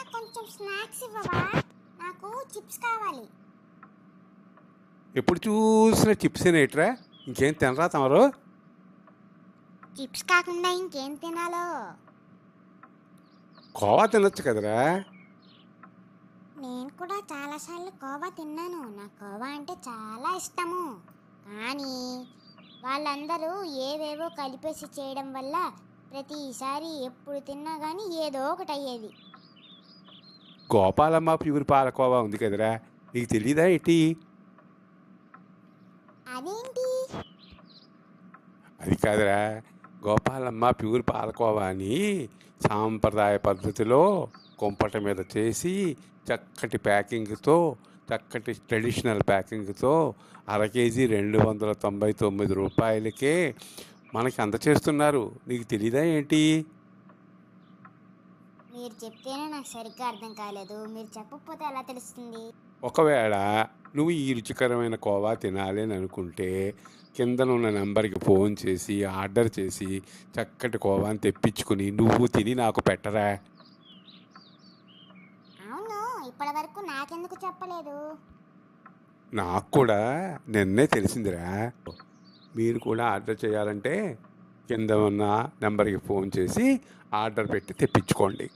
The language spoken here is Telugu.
నాకు కొంచెం స్నాక్స్ ఇవ్వవా? నాకు చిప్స్ కావాలి. ఎప్పుడు చూసినా చిప్స్ ఏనేట్రా? ఇంకేం తినరా తమరు? చిప్స్ కాకుండా ఇంకేం తినాలో? కోవా తినొచ్చు కదరా. నేను కూడా చాలాసార్లు కోవా తిన్నాను. నాకు కోవా అంటే చాలా ఇష్టము. కానీ వాళ్ళందరూ ఏవేవో కలిపేసి చేయడం వల్ల ప్రతిసారి ఎప్పుడు తిన్నా కానీ ఏదో ఒకటి అయ్యేది. గోపాలమ్మ ప్యూర్ పాలకోవా ఉంది కదరా, నీకు తెలీదా ఏంటి? అదేంటి? అది కాదురా, గోపాలమ్మ ప్యూర్ పాలకోవా అని సాంప్రదాయ పద్ధతిలో కుంపట మీద చేసి చక్కటి ప్యాకింగ్తో, చక్కటి ట్రెడిషనల్ ప్యాకింగ్తో అర కేజీ 299 రూపాయలకే మనకి అందచేస్తున్నారు. నీకు తెలీదా ఏంటి? మీరు చెప్తేనే నాకు సరిగ్గా అర్థం కాలేదు. మీరు చెప్పకపోతే ఎలా తెలుస్తుంది? ఒకవేళ నువ్వు ఈ రుచికరమైన కోవా తినాలి అని అనుకుంటే కిందనున్న నెంబర్కి ఫోన్ చేసి ఆర్డర్ చేసి చక్కటి కోవాని తెప్పించుకుని నువ్వు తిని నాకు పెట్టరా. అవును, ఇప్పటి వరకు నాకెందుకు చెప్పలేదు? నాకు కూడా నిన్నే తెలిసిందిరా. మీరు కూడా ఆర్డర్ చేయాలంటే కింద ఉన్న నెంబర్కి ఫోన్ చేసి ఆర్డర్ పెట్టి తెప్పించుకోండి.